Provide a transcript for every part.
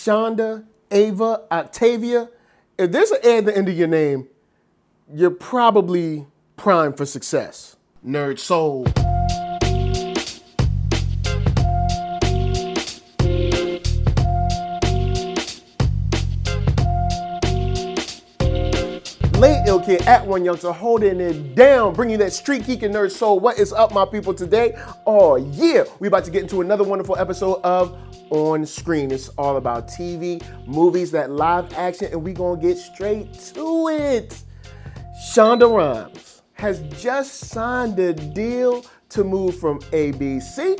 Shonda, Ava, Octavia. If there's an A at the end of your name, you're probably primed for success. NERDSoul. Late Ill Kid at One Youngster holding it down, bringing you that street geek and nerd soul. What is up, my people, today? Oh yeah, we about to get into another wonderful episode of On Screen. It's all about TV, movies, that live action, and we gonna get straight to it. Shonda Rhimes has just signed a deal to move from ABC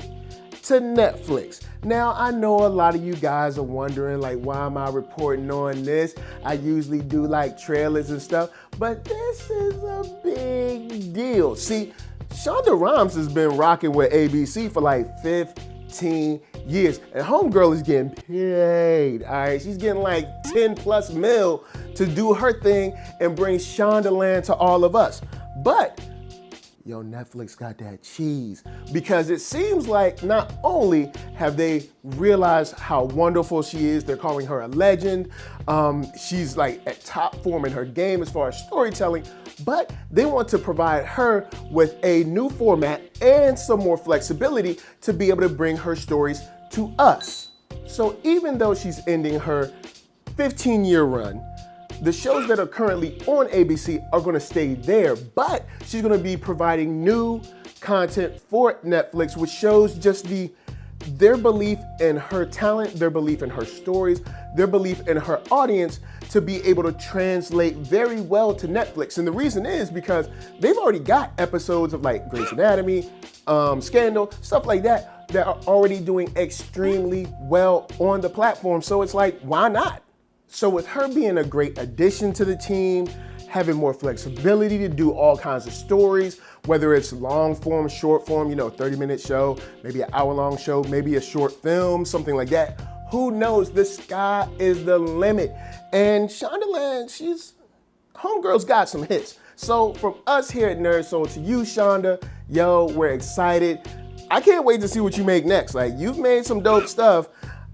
to Netflix. Now, I know a lot of you guys are wondering, like, why am I reporting on this? I usually do like trailers and stuff, but this is a big deal. See, Shonda Rhimes has been rocking with ABC for like 15 years, and homegirl is getting paid, all right? She's getting like 10 plus mil to do her thing and bring Shondaland to all of us. But yo, Netflix got that cheese, because it seems like not only have they realized how wonderful she is, they're calling her a legend. She's like at top form in her game as far as storytelling, but they want to provide her with a new format and some more flexibility to be able to bring her stories to us. So even though she's ending her 15-year run, the shows that are currently on ABC are going to stay there, but she's going to be providing new content for Netflix, which shows just their belief in her talent, their belief in her stories, their belief in her audience to be able to translate very well to Netflix. And the reason is because they've already got episodes of like Grey's Anatomy, Scandal, stuff like that are already doing extremely well on the platform. So it's like, why not? So with her being a great addition to the team, having more flexibility to do all kinds of stories, whether it's long form, short form, 30-minute show, maybe an hour-long show, maybe a short film, something like that. Who knows? The sky is the limit. And Shondaland, homegirl's got some hits. So from us here at NERDSoul to you, Shonda, yo, we're excited. I can't wait to see what you make next. Like, you've made some dope stuff.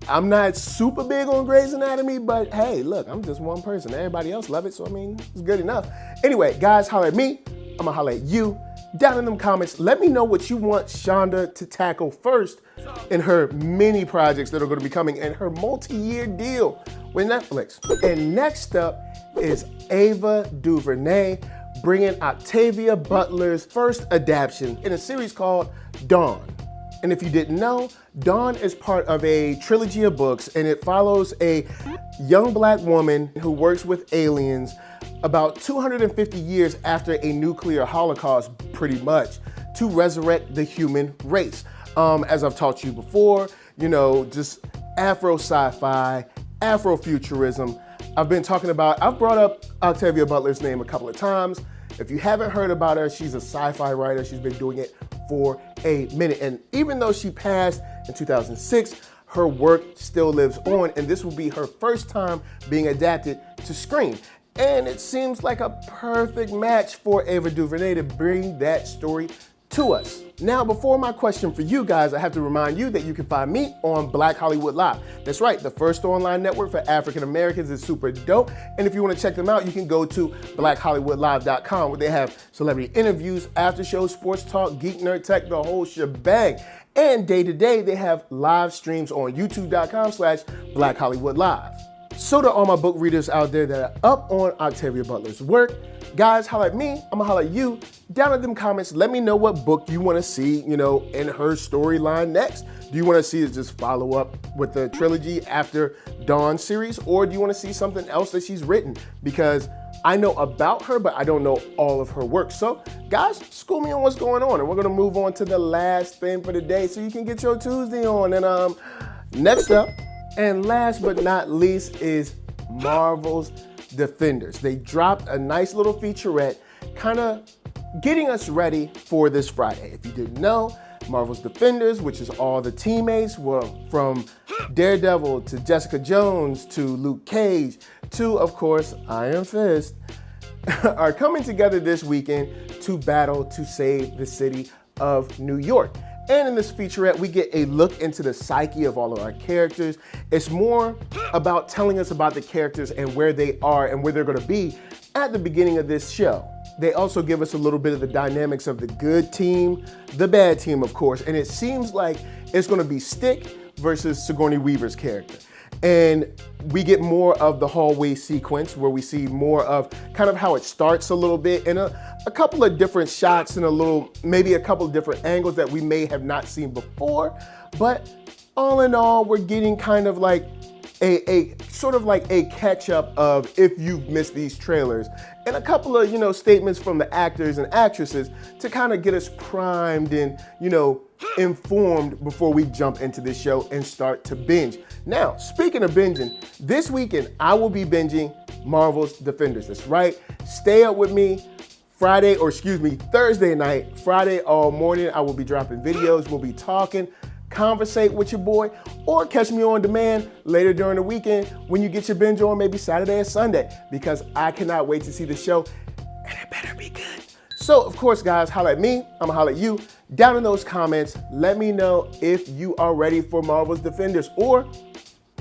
I'm not super big on Grey's Anatomy, but hey, look, I'm just one person. Everybody else love it, so I mean, it's good enough. Anyway, guys, holler at me. I'm gonna holler at you. Down in them comments, let me know what you want Shonda to tackle first in her mini projects that are gonna be coming and her multi-year deal with Netflix. And next up is Ava DuVernay bringing Octavia Butler's first adaptation in a series called Dawn. And if you didn't know, Dawn is part of a trilogy of books, and it follows a young black woman who works with aliens about 250 years after a nuclear holocaust, pretty much, to resurrect the human race. As I've taught you before, just Afro sci-fi, Afrofuturism. I've brought up Octavia Butler's name a couple of times. If you haven't heard about her, she's a sci-fi writer. She's been doing it for a minute. And even though she passed in 2006, her work still lives on, and this will be her first time being adapted to screen. And it seems like a perfect match for Ava DuVernay to bring that story to us. Now, before my question for you guys, I have to remind you that you can find me on Black Hollywood Live. That's right, the first online network for African Americans. Is super dope. And if you want to check them out, you can go to blackhollywoodlive.com, where they have celebrity interviews, after shows, sports talk, geek, nerd, tech, the whole shebang. And day to day, they have live streams on youtube.com/blackhollywoodlive. So to all my book readers out there that are up on Octavia Butler's work, guys, holler at me, I'm gonna holler at you. Down in them comments, let me know what book you wanna see, in her storyline next. Do you wanna see it just follow up with the trilogy after Dawn series, or do you wanna see something else that she's written? Because I know about her, but I don't know all of her work. So guys, school me on what's going on, and we're gonna move on to the last thing for the day so you can get your Tuesday on. And next up, and last but not least, is Marvel's Defenders. They dropped a nice little featurette, kind of getting us ready for this Friday. If you didn't know, Marvel's Defenders, which is all the teammates, from Daredevil to Jessica Jones to Luke Cage to, of course, Iron Fist, are coming together this weekend to battle to save the city of New York. And in this featurette, we get a look into the psyche of all of our characters. It's more about telling us about the characters and where they are and where they're gonna be at the beginning of this show. They also give us a little bit of the dynamics of the good team, the bad team, of course, and it seems like it's gonna be Stick versus Sigourney Weaver's character. And we get more of the hallway sequence where we see more of kind of how it starts a little bit and a couple of different shots and maybe a couple of different angles that we may have not seen before. But all in all, we're getting kind of like a sort of like a catch up of if you've missed these trailers and a couple of, statements from the actors and actresses to kind of get us primed and, informed before we jump into this show and start to binge. Now, speaking of binging, this weekend I will be binging Marvel's Defenders. That's right. Stay up with me Thursday night, Friday all morning. I will be dropping videos. We'll be talking, conversate with your boy, or catch me on demand later during the weekend when you get your binge on, maybe Saturday or Sunday, because I cannot wait to see the show and it better be good. So, of course, guys, holla at me. I'm gonna holla at you. Down in those comments, let me know if you are ready for Marvel's Defenders, or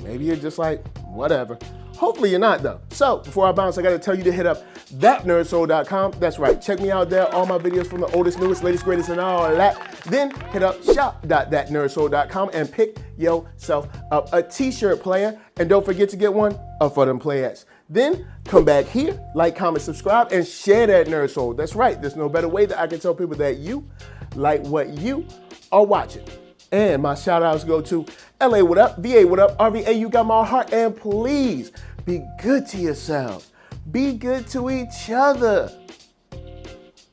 maybe you're just like, whatever. Hopefully you're not, though. So, before I bounce, I gotta tell you to hit up thatnerdsoul.com. That's right, check me out there, all my videos from the oldest, newest, latest, greatest, and all that. Then hit up shop.thatnerdsoul.com and pick yourself up a t-shirt, player. And don't forget to get one for them players. Then come back here, like, comment, subscribe, and share that Nerd Soul. That's right, there's no better way that I can tell people that you like what you are watching. And my shout outs go to LA, what up? VA, what up? RVA, you got my heart. And please be good to yourselves. Be good to each other.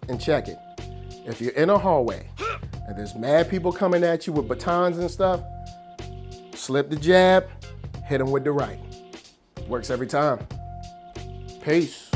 And check it. If you're in a hallway and there's mad people coming at you with batons and stuff, slip the jab, hit them with the right. Works every time. Peace.